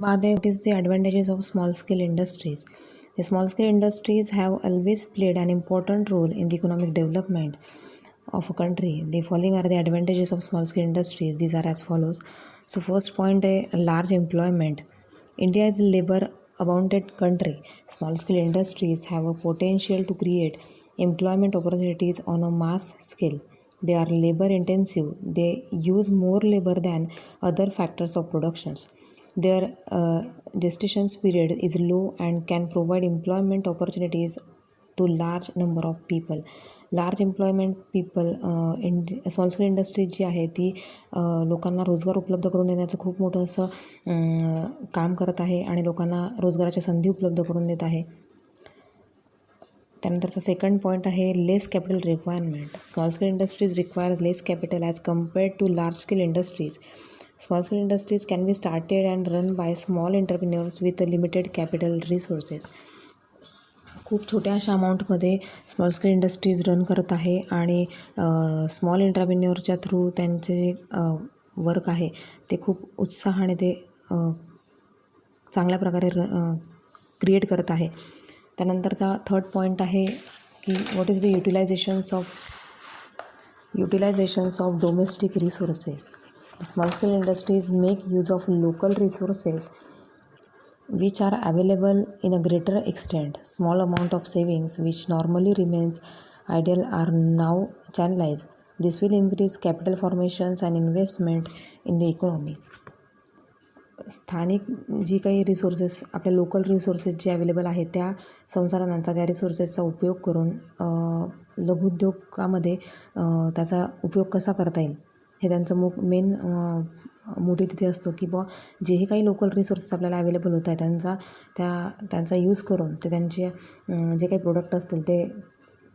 What is the advantages of small scale industries? The small scale industries have always played an important role in the economic development of a country. The following are the advantages of small scale industries. These are as follows. So, first point, a large employment. India is a labor abundant country. Small scale industries have a potential to create employment opportunities on a mass scale. They are labor intensive. They use more labor than other factors of production. Their gestation period is low and can provide employment opportunities to large number of people. Large employment people small scale industry जी आहे ती लोकांना रोजगार उपलब्ध करून देण्याचं खूप मोठं असं काम करत आहे आणि लोकांना रोजगाराच्या संधी उपलब्ध करून देत आहे. त्यानंतरचा सेकंड पॉईंट आहे less capital requirement. Small scale industries requires less capital as compared to large scale industries. Small scale industries can be started and run by small entrepreneurs with limited capital resources. खूप छोट्या अशा अमाऊंटमध्ये small scale industries run करत आहे आणि small एंटरप्रेन्योरच्या through त्यांचे work आहे ते खूप उत्साहाने ते चांगल्या प्रकारे क्रिएट करत आहे. त्यानंतरचा थर्ड पॉईंट आहे की what is the utilisations of domestic resources. The small scale industries make use of local resources which are available in a greater extent. Small amount of savings which normally remains idle are now channelized. This will increase capital formations and investment in the economy. स्थानिक जी काही resources आपल्या local resources जे available आहेत त्या संसाधनांचा त्या रिसोर्सेसचा उपयोग करून लघुउद्योगामध्ये त्याचा उपयोग कसा करता येईल हे त्यांचं मेन मोटिव्ह तिथे असतो की बुवा जेही काही लोकल रिसोर्सेस आपल्याला अवेलेबल होत आहे त्यांचा यूज करून ते त्यांचे जे काही प्रोडक्ट असतील ते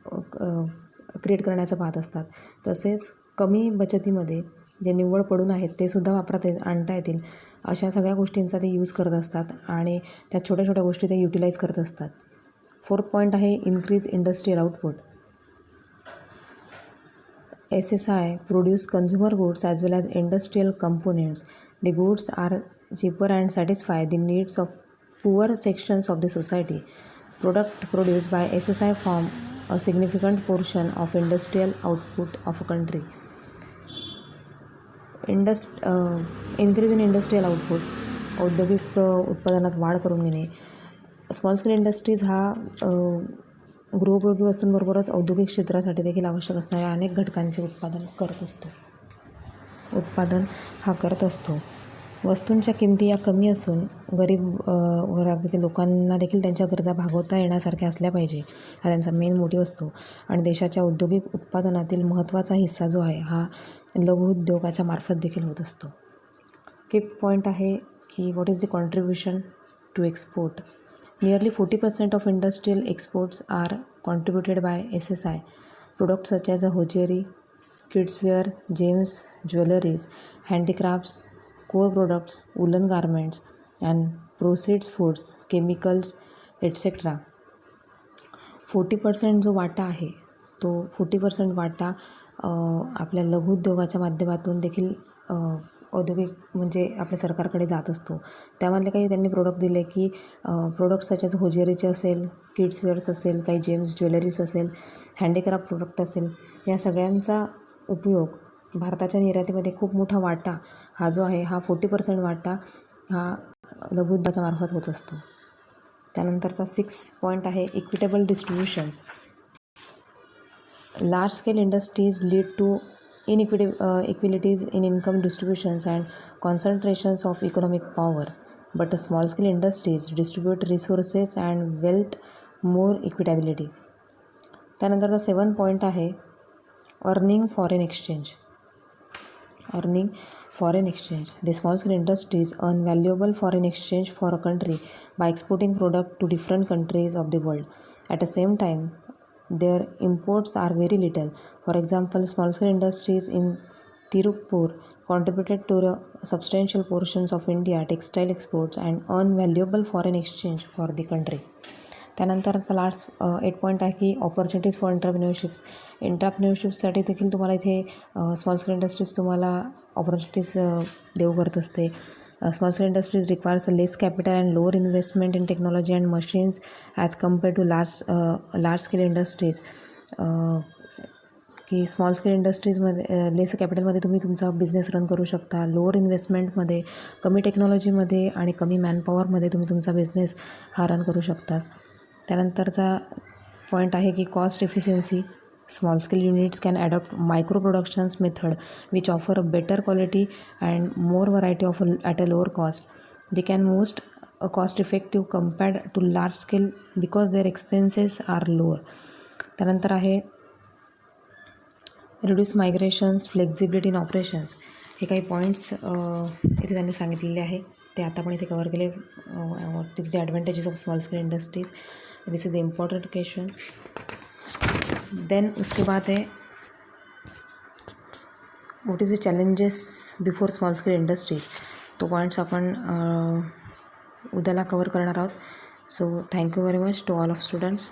क्रिएट करण्याचं पाहत असतात. तसेच कमी बचतीमध्ये जे निव्वळ पडून आहेत ते सुद्धा वापरात आणता येतील अशा सगळ्या गोष्टींचा ते यूज करत असतात आणि त्या छोट्या छोट्या गोष्टी ते युटिलाइज करत असतात. फोर्थ पॉईंट आहे increase industrial output. SSI produce consumer goods as well as industrial components. The goods are cheaper and satisfy the needs of poor sections of the society. Product produced by SSI form a significant portion of industrial output of a country. Increase in industrial output. औद्योगिक उत्पादनात वाढ करून घेणे. Small scale industries हा गृहोपयोगी वस्तूंबरोबरच औद्योगिक क्षेत्रासाठी देखील आवश्यक असणाऱ्या अनेक घटकांचे उत्पादन करत असतो. वस्तूंच्या किमती या कमी असून गरीब वर्गातील लोकांना देखील त्यांच्या गरजा भागवता येण्यासारख्या असल्या पाहिजे हा त्यांचा मेन मोटिव्ह असतो आणि देशाच्या औद्योगिक उत्पादनातील महत्त्वाचा हिस्सा जो आहे हा लघुउद्योगाच्या मार्फत देखील होत असतो. फिफ्थ पॉईंट आहे की what is the contribution to export. Nearly 40% of industrial exports are contributed by SSI. Products such as hosiery, kidswear, gems, jewelries, handicrafts, core products, woolen garments, and processed foods, chemicals, etc. 40% जो वाटा आहे तो 40% वाटा आपल्या लघुउद्योगाच्या माध्यमातून देखील औद्योगिक म्हणजे आपल्या सरकारकडे जात असतो. त्यामधले काही त्यांनी प्रोडक्ट दिले की प्रोडक्ट सच एज होजियरीचे असेल, किड्सवेअर्स असेल, काही जेम्स ज्वेलरीज असेल, हँडीक्राफ्ट प्रोडक्ट असेल, या सगळ्यांचा उपयोग भारताच्या निर्यातीमध्ये खूप मोठा वाटा हा जो आहे हा 40% वाटा हा लघुउद्योगाच्या मार्फत होत असतो. त्यानंतरचा 6 पॉईंट आहे equitable distributions. Large scale industries lead to inequalities in income distributions and concentrations of economic power, but small scale industries distribute resources and wealth more equitably. त्यानंतरचा 7 पॉईंट आहे earning foreign exchange. The small scale industries earn valuable foreign exchange for a country by exporting product to different countries of the world. At the same time, their imports are very little. For example, small scale industries in Tirupur contributed to substantial portions of India textile exports and earn valuable foreign exchange for the country. त्यानंतरचा last 8 point आहे की opportunities for एंटरप्रेन्योरशिपसाठी देखील तुम्हाला इथे small scale industries तुम्हाला opportunities देऊ करत असते. Small scale industries requires a less capital and lower investment in technology and machines as compared to large scale industries. की स्मॉल स्केल इंडस्ट्रीजमध्ये लेस कॅपिटलमध्ये तुम्ही तुमचा बिझनेस रन करू शकता. लोअर इन्व्हेस्टमेंटमध्ये, कमी टेक्नॉलॉजीमध्ये आणि कमी मॅनपॉवरमध्ये तुम्ही तुमचा बिझनेस हा रन करू शकता. त्यानंतरचा पॉईंट आहे की cost efficiency. Small scale units can adopt micro productions method which offer a better quality and more variety of at a lower cost. They can most cost effective compared to large scale because their expenses are lower. त्यानंतर आहे reduce migrations, flexibility in operations. हे काही points इथे त्यांनी सांगितलेले आहे, ते आता पण इथे कवर केले. What is the advantages of small scale industries, this is the important questions. Then उसके बाद है what is the challenges before small scale industries. तो पॉईंट्स आपण उद्याला कवर करणार आहोत. So thank you very much to all of students.